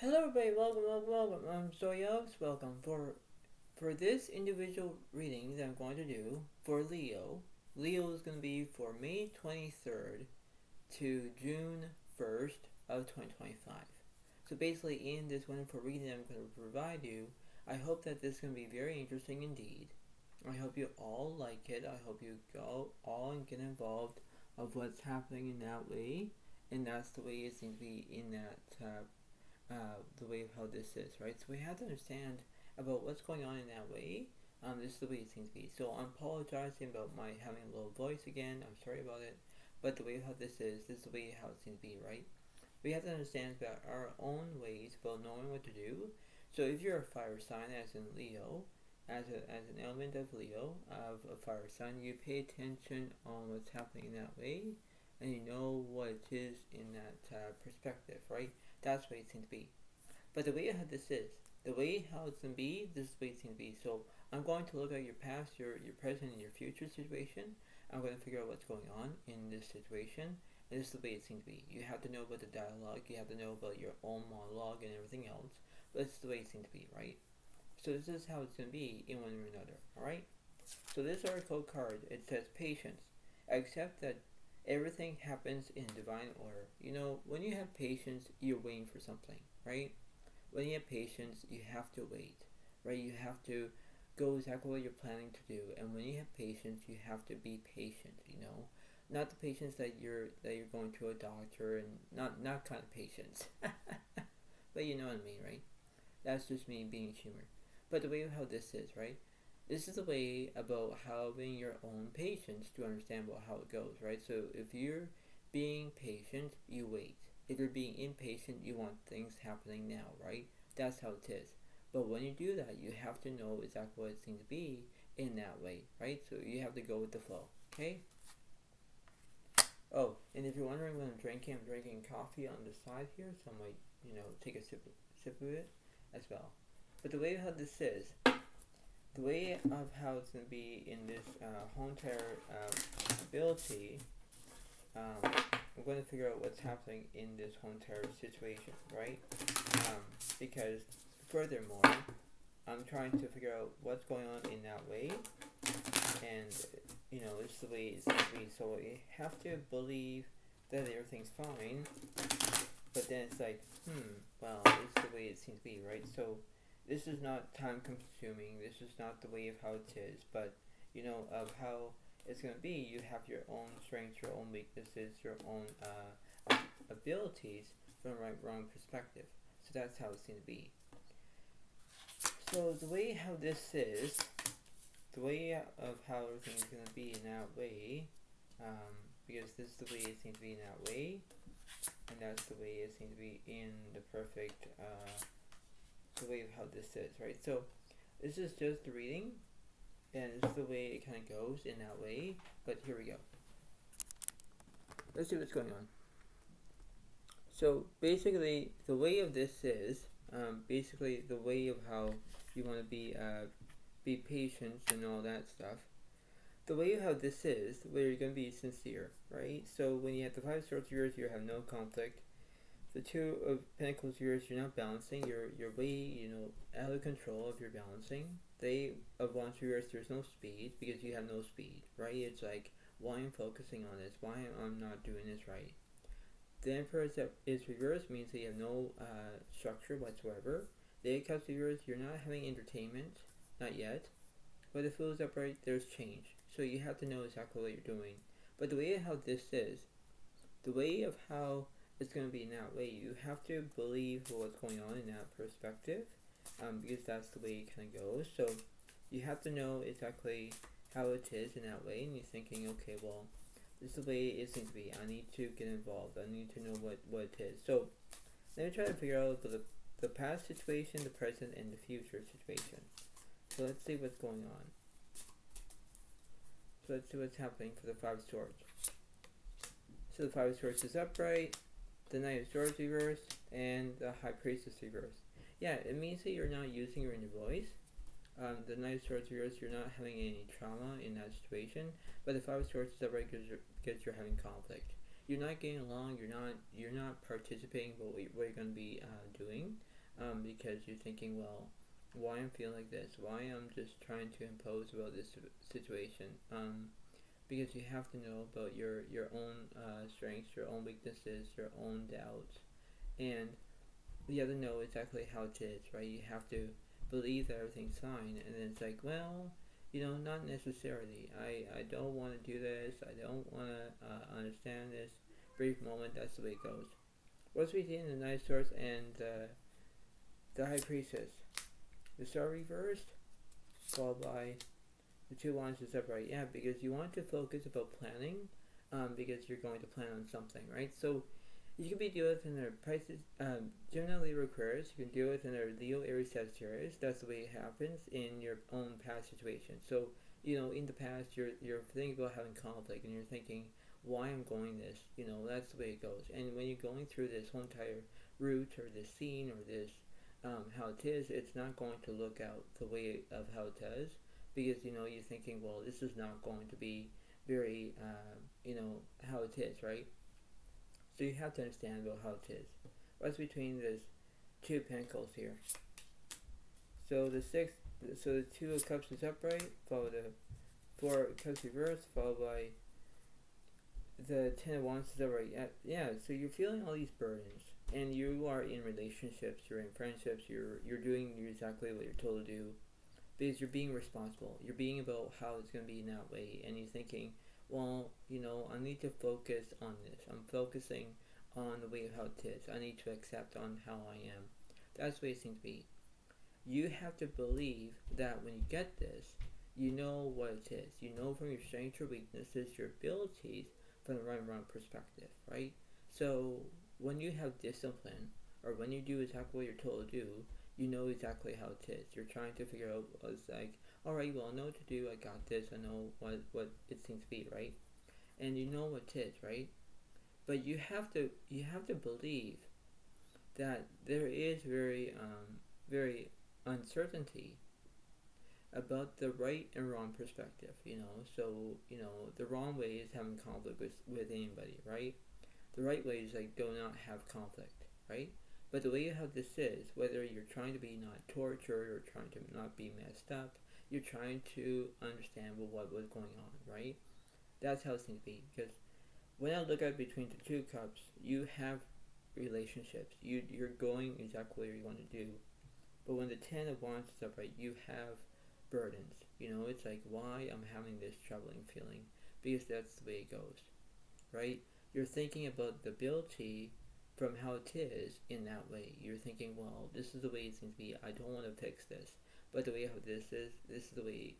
Hello everybody, welcome. I'm Zodiac. Welcome for this individual reading that I'm going to do for Leo. Leo is going to be for May 23rd to June 1st of 2025. So basically, in this wonderful reading that I'm going to provide you, I hope that this is going to be very interesting indeed. I hope you all like it. I hope you go all and get involved of what's happening in that way, and that's the way it seems to be in that the way of how this is, right? So we have to understand about what's going on in that way. This is the way it seems to be. So I'm apologizing about my having a low voice again. I'm sorry about it. But the way of how this is the way how it seems to be, right? We have to understand about our own ways about knowing what to do. So if you're a fire sign, as in Leo, as an element of Leo, of a fire sign, you pay attention on what's happening in that way, and you know what it is in that perspective, right? That's the way it seems to be. But the way how this is, the way how it's going to be, this is the way it's going to be. So I'm going to look at your past, your present, and your future situation. I'm going to figure out what's going on in this situation. And this is the way it seems to be. You have to know about the dialogue. You have to know about your own monologue and everything else. But this is the way it seems to be, right? So this is how it's going to be in one way or another, alright? So this oracle card, it says patience. Accept that everything happens in divine order. You know, when you have patience, you're waiting for something, right? When you have patience, you have to wait, right? You have to go exactly what you're planning to do. And when you have patience, you have to be patient, you know? Not the patience that you're going to a doctor, and not kind of patience. But you know what I mean, right? That's just me being humor. But the way of how this is, right? This is a way about having your own patience to understand about how it goes, right? So if you're being patient, you wait. If you're being impatient, you want things happening now, right? That's how it is. But when you do that, you have to know exactly what it seems to be in that way, right? So you have to go with the flow, okay? Oh, and if you're wondering what I'm drinking coffee on the side here, so I might, take a sip of it as well. But the way how this is, the way of how it's going to be in this whole entire ability, I'm going to figure out what's happening in this whole entire situation, right? Because furthermore, I'm trying to figure out what's going on in that way, and it's the way it's going to be. So you have to believe that everything's fine, but then it's like, well, it's the way it seems to be, right? So this is not time consuming. This is not the way of how it is, but of how it's going to be. You have your own strengths, your own weaknesses, your own abilities from right wrong perspective. So that's how it's going to be. So the way how this is, the way of how everything is going to be in that way, because this is the way it seems to be in that way, and that's the way it seems to be in the perfect the way of how this is, right? So this is just the reading, and this is the way it kind of goes in that way. But here we go. Let's see what's going on. So basically, the way of this is basically the way of how you want to be patient and all that stuff. The way of how this is, where you're going to be sincere, right? So when you have the Five of Swords reversed, you have no conflict. The Two of Pentacles reversed, you're not balancing. You're way out of control of your balancing. They of Wands reversed, there's no speed because you have no speed, right? It's like, why I'm focusing on this, why I'm not doing this right. The Emperor is reversed means that you have no structure whatsoever. The Eight of Cups reversed, you're not having entertainment, not yet. But the Fool is upright, there's change. So you have to know exactly what you're doing. But the way of how this is, the way of how it's going to be in that way, you have to believe what's going on in that perspective, because that's the way it kind of goes. So you have to know exactly how it is in that way, and you're thinking, okay, well, this is the way it seems to be. I need to get involved. I need to know what it is. So let me try to figure out the past situation, the present, and the future situation. So let's see what's going on. So let's see what's happening for the Five of Swords. So the Five of Swords is upright, the Knight of Swords reversed, and the High Priestess reversed. Yeah, it means that you're not using your inner voice. The Knight of Swords reversed, you're not having any trauma in that situation, but the Five of Swords is upright because you're having conflict. You're not getting along. You're not participating in what you're going to be doing. because you're thinking, well, why I'm feeling like this, why I'm just trying to impose about this situation, because you have to know about your own strengths, your own weaknesses, your own doubts, and you have to know exactly how it is, right? You have to believe that everything's fine, and then it's like, well, not necessarily. I don't want to do this. I don't want to understand this brief moment. That's the way it goes. What's between the Knight of Swords and the High Priestess? The Star reversed, followed by the Two Wands is upright. Yeah, because you want to focus about planning, because you're going to plan on something, right? So you can be dealing with in their prices, Gemini, Libra, Aquarius. You can deal with in their Leo, Aries, Sagittarius. That's the way it happens in your own past situation. So in the past, you're thinking about having conflict, and you're thinking, why I'm going this. That's the way it goes. And when you're going through this whole entire route or this scene or this how it is, it's not going to look out the way of how it does, because you're thinking, well, this is not going to be very how it is, right? So you have to understand about how it is. What's between this two pentacles here? So the Two of Cups is upright, followed the Four of Cups reversed, followed by the Ten of Wands is upright. Yeah. So you're feeling all these burdens, and you are in relationships, you're in friendships, you're doing exactly what you're told to do, because you're being responsible. You're being about how it's going to be in that way, and you're thinking, well, I need to focus on this. I'm focusing on the way of how it is. I need to accept on how I am. That's the way it seems to be. You have to believe that when you get this, you know what it is. You know from your strengths, your weaknesses, your abilities, from the right and wrong perspective, right? So when you have discipline, or when you do exactly what you're told to do, you know exactly how it is. You're trying to figure out what's like, alright, well, I know what to do, I got this, I know what it seems to be, right? And you know what it is, right? But you have to believe that there is very uncertainty about the right and wrong perspective, So, the wrong way is having conflict with anybody, right? The right way is like do not have conflict, right? But the way you have this is, whether you're trying to be not tortured or trying to not be messed up, you're trying to understand what was going on, right? That's how it seems to be. Because when I look at between the Two Cups, you have relationships. You're going exactly where you want to do. But when the Ten of Wands is upright, you have burdens. It's like, why I'm having this troubling feeling, because that's the way it goes, right? You're thinking about the ability from how it is in that way. You're thinking, well, this is the way it seems to be. I don't want to fix this, but the way how this is the way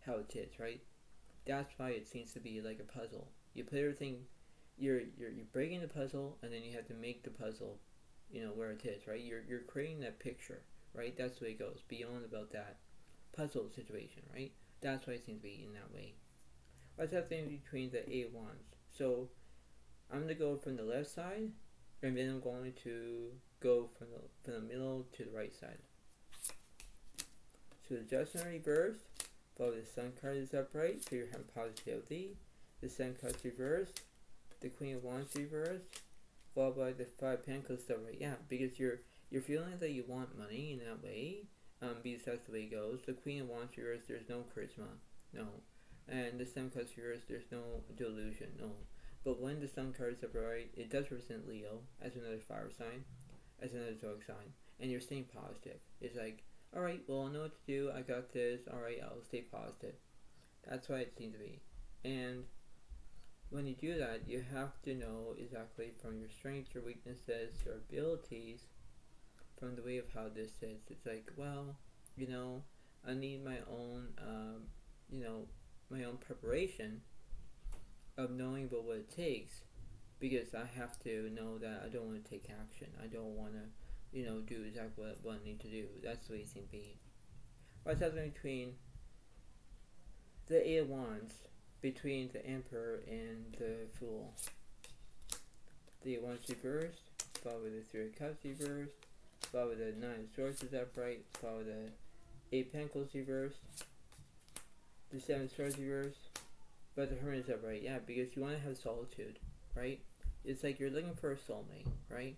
how it is, right? That's why it seems to be like a puzzle. You put everything, you're breaking the puzzle, and then you have to make the puzzle, where it is, right? You're creating that picture, right? That's the way it goes. Beyond about that puzzle situation, right? That's why it seems to be in that way. What's happening between the Eight of Wands? So I'm going to go from the left side, and then I'm going to go from the middle to the right side. So the Judgment reversed, while the Sun card is upright, so you're having positivity. The Sun card's reversed, the Queen of Wands reversed, followed by the Five Pentacles upright. Yeah, because you're feeling that you want money in that way, because that's the way it goes. The Queen of Wands reversed, there's no charisma, no. And the Sun card's reversed, there's no delusion, no. But when the Sun card is upright, it does represent Leo as another fire sign, as another Zodiac sign, and you're staying positive. It's like, alright, well, I know what to do, I got this, alright, I'll stay positive. That's why it seems to be. And when you do that, you have to know exactly from your strengths, your weaknesses, your abilities, from the way of how this is. It's like, well, I need my own, my own preparation of knowing about what it takes, because I have to know that I don't want to take action. I don't want to, do exactly what I need to do. That's the way it seems to be. What's happening between the Eight of Wands, between the Emperor and the Fool? The Eight of Wands reversed, followed with the Three of Cups reversed, followed with the Nine of Swords is upright, followed with the Eight Pentacles reversed, the Seven of Swords reversed, but the Hermit is upright. Yeah, because you want to have solitude, right? It's like you're looking for a soulmate, right?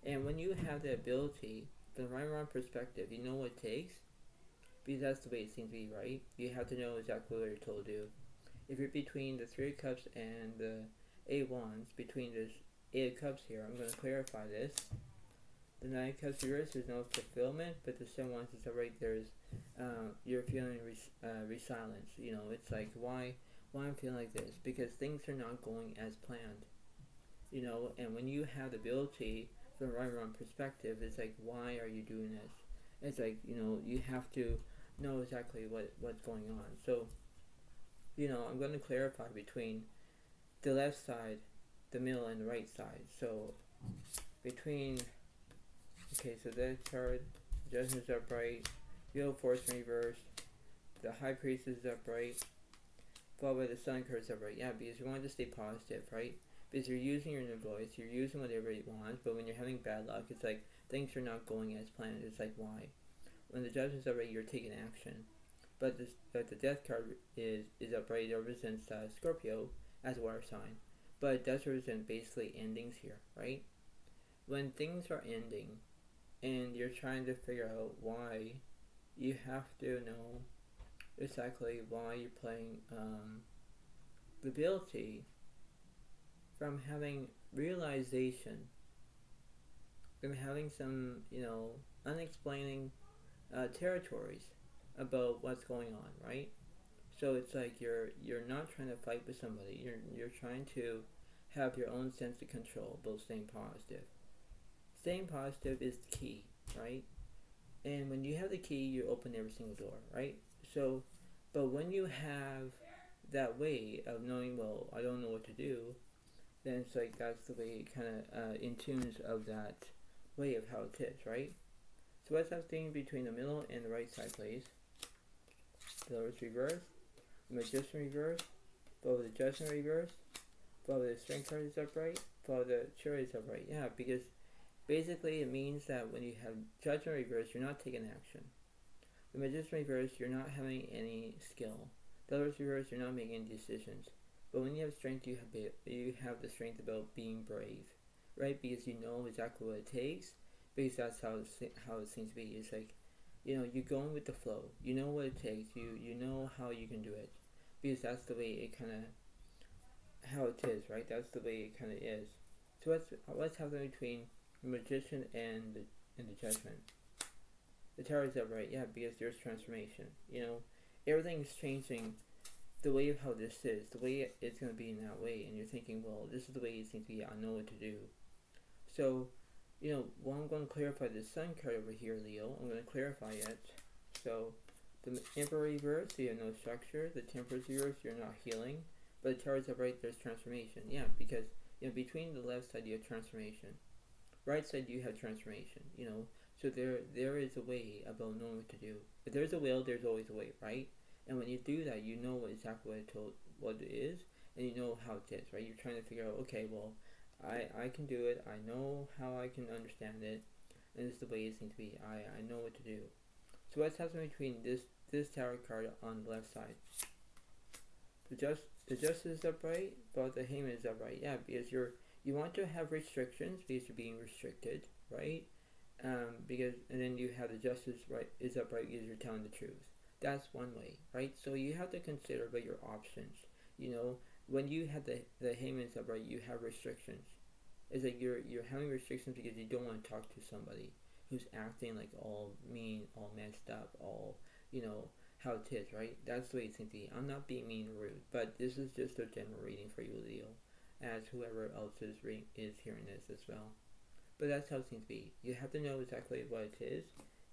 And when you have the ability from the right and wrong perspective, you know what it takes, because that's the way it seems to be, right? You have to know exactly what you're told to do. If you're between the Three of Cups and the Eight of Wands, between this Eight of Cups here, I'm going to clarify this. The Nine of Cups reverse is no fulfillment, but the Seven of Wands is alright. There's you're feeling resilience. You know, it's like why I'm feeling like this, because things are not going as planned. You know, and when you have the ability from a right or wrong perspective, it's like, why are you doing this? It's like, you know, you have to know exactly what's going on. So, you know, I'm going to clarify between the left side, the middle, and the right side. So, between, okay, so that card, Judgment is upright, Wheel of Fortune reversed, the High Priestess is upright, followed by the Sun card is upright. Yeah, because you want to stay positive, right? Because you're using your inner voice, you're using what everybody wants, but when you're having bad luck, it's like things are not going as planned. It's like, why? When the Judgment is upright, you're taking action. But the Death card is upright. It represents Scorpio as a water sign. But it does represent basically endings here, right? When things are ending and you're trying to figure out why, you have to know exactly why you're playing the ability from having realization, from having some, you know, unexplaining territories about what's going on, right? So it's like you're not trying to fight with somebody. You're trying to have your own sense of control, but staying positive. Staying positive is the key, right? And when you have the key, you open every single door, right? So, but when you have that way of knowing, well, I don't know what to do, then it's like that's the way it kind of in tunes of that way of how it is, right? So what's happening between the middle and the right side, please? The Lover's reverse, the Magician reverse, follow the Judgment reverse, follow the Strength card is upright, follow the Chariot is upright. Yeah, because basically it means that when you have Judgment reverse, you're not taking action. The Magician reverse, you're not having any skill. The Lover's reverse, you're not making any decisions. But when you have strength, you have the strength about being brave, right? Because you know exactly what it takes. Because that's how it seems to be. It's like, you know, you're going with the flow. You know what it takes. You know how you can do it. Because that's the way it kind of how it is, right? That's the way it kind of is. So what's happening between the Magician and the Judgment? The Tower is upright, yeah, because there's transformation. You know, everything's changing. The way of how this is, the way it's going to be in that way, and you're thinking, well, this is the way it seems to be, I know what to do. So, you know, well, I'm going to clarify the Sun card over here, Leo. I'm going to clarify it. So, the Emperor reverse, you have no structure. The Temperance reverse, you're not healing. But the Tower's upright, there's transformation. Yeah, because, you know, between the left side, you have transformation. Right side, you have transformation, you know. So there is a way about knowing what to do. If there's a will, there's always a way, right? And when you do that, you know exactly what it is, and you know how it is, right? You're trying to figure out, okay, well, I can do it. I know how I can understand it, and this is the way it seems to be. I know what to do. So what's happening between this Tower card on the left side? The Justice is upright, but the Hangman is upright. Yeah, because you want to have restrictions because you're being restricted, right? Because and then you have the Justice is upright because you're telling the truth. That's one way, right? So you have to consider about your options. You know, when you have the Hangman's upright, you have restrictions. It's like you're having restrictions because you don't want to talk to somebody who's acting like all mean, all messed up, all, you know, how it is, right? That's the way it seems to be. I'm not being mean or rude, but this is just a general reading for you, Leo, as whoever else is hearing this as well. But that's how it seems to be. You have to know exactly what it is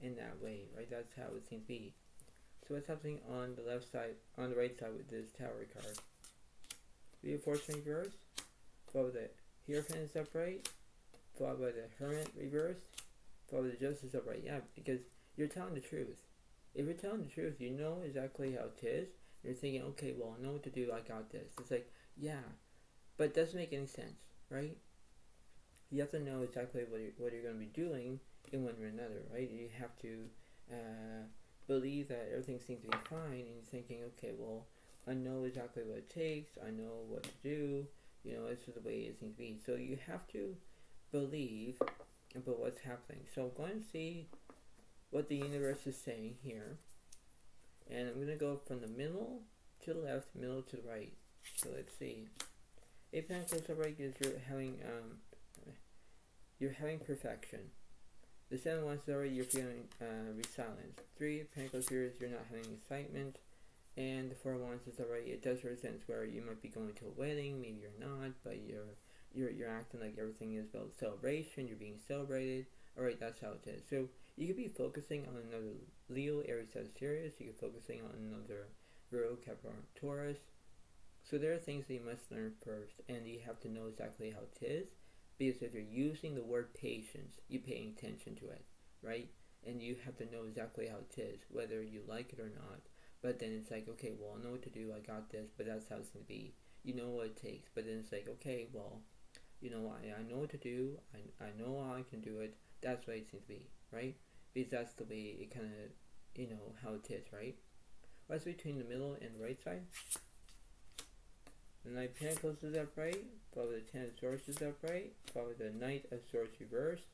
in that way, right? That's how it seems to be. So what's happening on the left side, on the right side with this Tower card? Wheel of Fortune reverse, followed by the Hierophant is upright, followed by the Hermit reverse, followed by the Justice upright. Yeah, because you're telling the truth. If you're telling the truth, you know exactly how it is. You're thinking, okay, well, I know what to do. I got this. It's like, yeah, but it doesn't make any sense, right? You have to know exactly what you're going to be doing in one way or another, right? You have to believe that everything seems to be fine, and you're thinking, okay, well, I know exactly what it takes. I know what to do. You know, this is the way it seems to be. So you have to believe about what's happening. So I'm going to see what the universe is saying here, and I'm going to go from the middle to the left, middle to the right. So let's see. 8 Pentacles alright is you're having perfection. The 7 Wands already you're feeling resilience. 3 Pentacles here is you're not having excitement. And the 4 Wands is already, it does represent where you might be going to a wedding, maybe you're not, but you're acting like everything is about celebration, you're being celebrated. Alright, that's how it is. So you could be focusing on another Leo, Aries, Sagittarius, you could be focusing on another Virgo, Capricorn, Taurus. So there are things that you must learn first, and you have to know exactly how it is, because if you're using the word patience, you're paying attention to it, right? And you have to know exactly how it is, whether you like it or not. But then it's like, okay, well, I know what to do, I got this, but that's how it's going to be. You know what it takes, but then it's like, okay, well, I know what to do, I know how I can do it, that's the way it seems to be, right? Because that's the way it kind of, how it is, right? What's between the middle and the right side? The Knight of Pentacles is upright, followed by the Ten of Swords is upright, followed by the Knight of Swords reversed,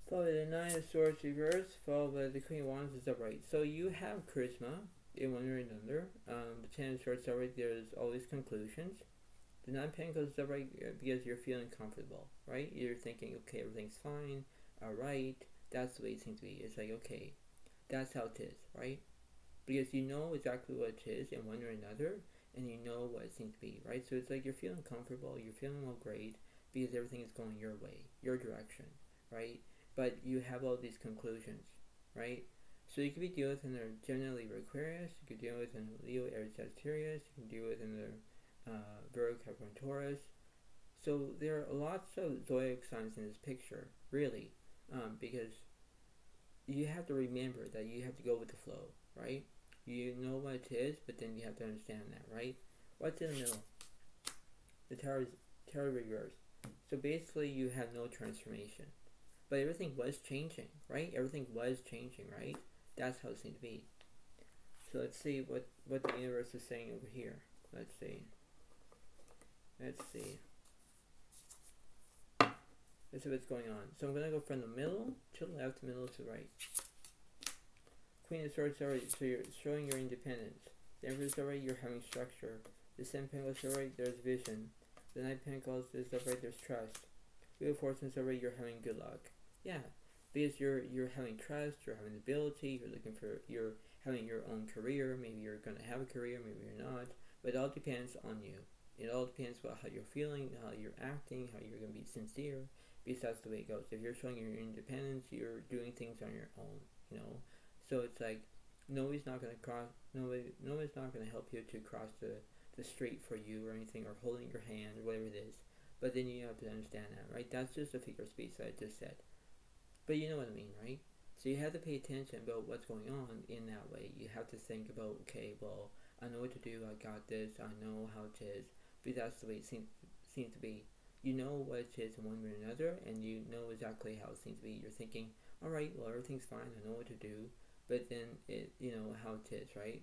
followed by the Nine of Swords reversed, followed by the Queen of Wands is upright. So you have charisma in one or another. The Ten of Swords is upright, there's always conclusions. The Nine of Pentacles is upright because you're feeling comfortable, right? You're thinking, okay, everything's fine, alright, that's the way it seems to be. It's like, okay, that's how it is, right? Because you know exactly what it is in one or another, and you know what it seems to be, right? So it's like you're feeling comfortable, you're feeling all great, because everything is going your way, your direction, right? But you have all these conclusions, right? So you could be dealing with another generally Aquarius, you could deal with an Leo, Aries, Sagittarius, you can deal with another Virgo, Capricorn, Taurus. So there are lots of zodiac signs in this picture, really, because you have to remember that you have to go with the flow, right? You know what it is, but then you have to understand that, right? What's in the middle? The Tower reverse. So basically you have no transformation. But everything was changing, right? Everything was changing, right? That's how it seems to be. So let's see what the universe is saying over here. Let's see. Let's see what's going on. So I'm going to go from the middle to the left, middle to the right. Queen of Swords already, so you're showing your independence. The Emperor's already, you're having structure. The Ten of Pentacles already, there's vision. The Knight of Pentacles is already, there's trust. Wheel of Fortune's already, you're having good luck. Yeah, because you're having trust, you're having ability, you're having your own career. Maybe you're going to have a career, maybe you're not. But it all depends on you. It all depends on how you're feeling, how you're acting, how you're going to be sincere. Because that's the way it goes. If you're showing your independence, you're doing things on your own, So it's like nobody's not going to help you to cross the street for you or anything, or holding your hand or whatever it is. But then you have to understand that, right? That's just a figure of speech that I just said. But you know what I mean, right? So you have to pay attention about what's going on in that way. You have to think about, okay, well, I know what to do, I got this, I know how it is. Because that's the way it seems to be. You know what it is in one way or another, and you know exactly how it seems to be. You're thinking, alright, well, everything's fine, I know what to do. But then how it is, right?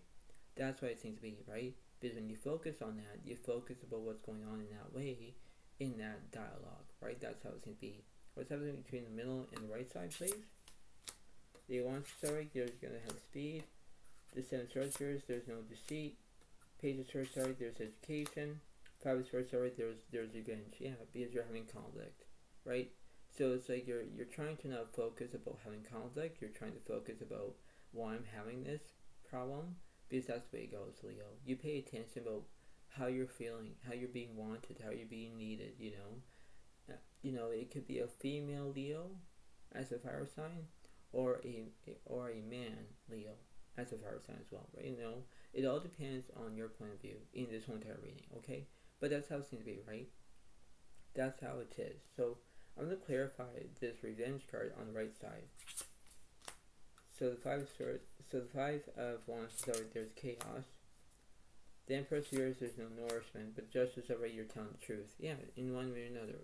That's why it seems to be, right? Because when you focus on that, you focus about what's going on in that way, in that dialogue, right? That's how it seems to be. What's happening between the middle and the right side, please? The one story, there's going to have speed. The Seven of Swords, there's no deceit. Page of Swords, there's education. Five of Swords, there's revenge. Yeah, because you're having conflict, right? So it's like you're trying to not focus about having conflict. You're trying to focus about why I'm having this problem, because that's the way it goes, Leo. You pay attention about how you're feeling, how you're being wanted, how you're being needed. It could be a female Leo as a fire sign, or a man Leo as a fire sign as well, right? It all depends on your point of view in this whole entire reading, okay? But that's how it seems to be, right? That's how it is. So I'm going to clarify this revenge card on the right side. So the Five of Wands, there's chaos. The Empress here, there's no nourishment, but justice over you're telling the truth. Yeah, in one way or another,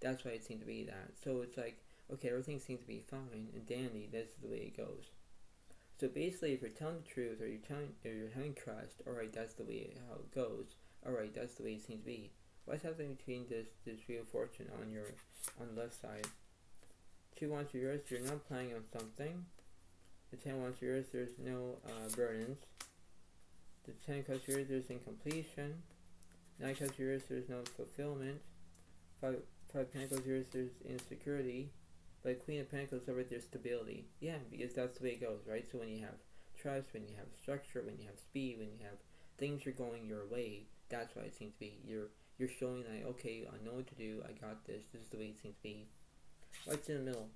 that's why it seemed to be that. So it's like, okay, everything seems to be fine and dandy, that's the way it goes. So basically, if you're telling the truth, or you're having trust, alright, that's the way how it goes. Alright, that's the way it seems to be. What's happening between this Wheel of Fortune on the left side? 2 Wands reversed, you're not planning on something. The 10 Wands reversed, there's no burdens. The 10 Cups reversed, there's incompletion. 9 Cups reversed, there's no fulfillment. 5 Pentacles reversed, there's insecurity. But Queen of Pentacles over there's stability. Yeah, because that's the way it goes, right? So when you have trust, when you have structure, when you have speed, when you have things are going your way, that's what it seems to be. You're showing like, okay, I know what to do, I got this, this is the way it seems to be. What's in the middle?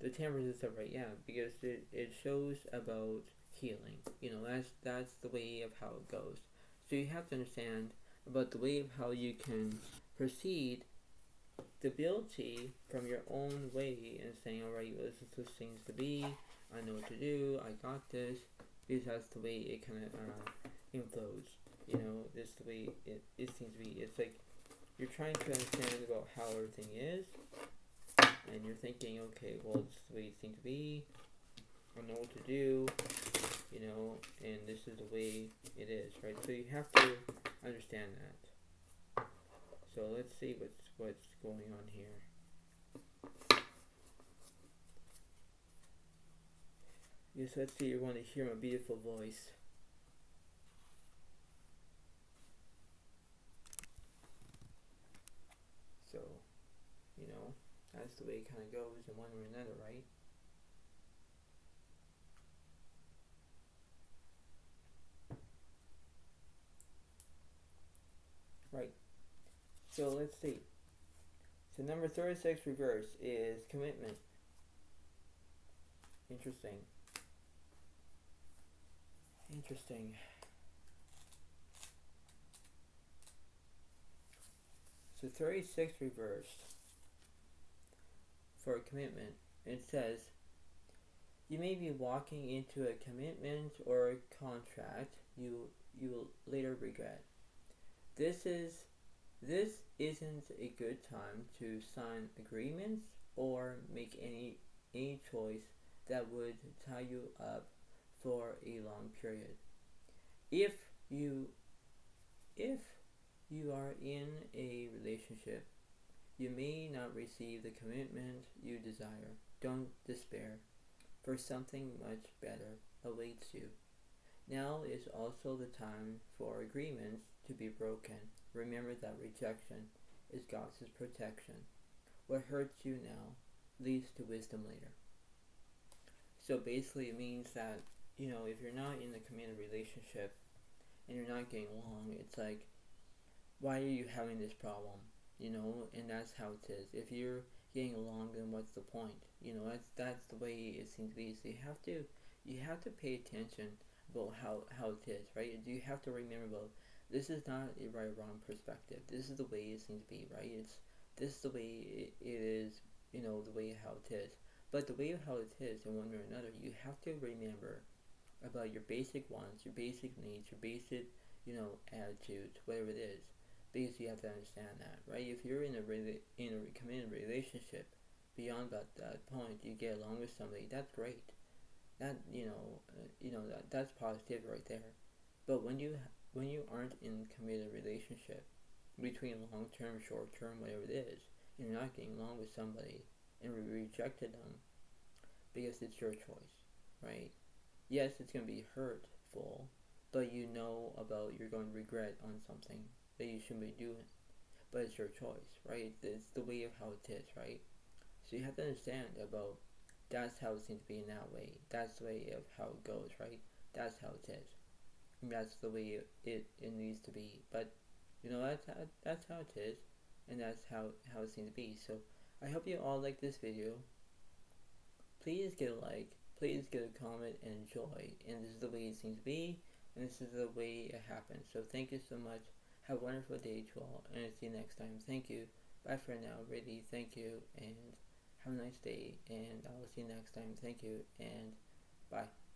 The Temperance is upright, yeah, because it shows about healing. You know, that's the way of how it goes. So you have to understand about the way of how you can proceed stability from your own way and saying, alright, well, this is what seems to be, I know what to do, I got this, because that's the way it kind of implodes. You know, this is the way it seems to be. It's like you're trying to understand about how everything is, and you're thinking, okay, well, this is the way it seems to be, I know what to do, you know, and this is the way it is, right? So you have to understand that. So let's see what's going on here. Yes, let's see, you want to hear my beautiful voice. So, you know, that's the way it kind of goes in one way or another, right? Right. So let's see. So number 36 reverse is commitment. Interesting. Interesting. So 36 reversed for commitment. It says, you may be walking into a commitment or a contract you will later regret. This isn't a good time to sign agreements or make any choice that would tie you up for a long period. If you are in a relationship, you may not receive the commitment you desire. Don't despair, for something much better awaits you. Now is also the time for agreements to be broken. Remember that rejection is God's protection. What hurts you now leads to wisdom later. So basically it means that, you know, if you're not in a committed relationship and you're not getting along, it's like, why are you having this problem? You know, and that's how it is. If you're getting along, then what's the point? You know, that's the way it seems to be. So you have to pay attention about how it is, right? You have to remember about, this is not a right or wrong perspective. This is the way it seems to be, right? This is the way it is, you know, the way how it is. But the way of how it is in one way or another, you have to remember about your basic wants, your basic needs, your basic, you know, attitudes, whatever it is. Because you have to understand that, right? If you're in a committed relationship, beyond that point, you get along with somebody, that's great. That that's positive right there. But when you aren't in a committed relationship, between long term, short term, whatever it is, and you're not getting along with somebody, and we rejected them because it's your choice, right? Yes, it's gonna be hurtful, but you know about you're going to regret on something that you shouldn't be doing. But it's your choice, right? It's the way of how it is, right? So you have to understand about, that's how it seems to be in that way. That's the way of how it goes, right? That's how it is. And that's the way it needs to be. But you know, that's how it is, and that's how it seems to be. So I hope you all like this video. Please get a like, please get a comment and enjoy. And this is the way it seems to be, and this is the way it happens. So thank you so much. Have a wonderful day to all, and I'll see you next time. Thank you. Bye for now. Really, thank you, and have a nice day, and I will see you next time. Thank you, and bye.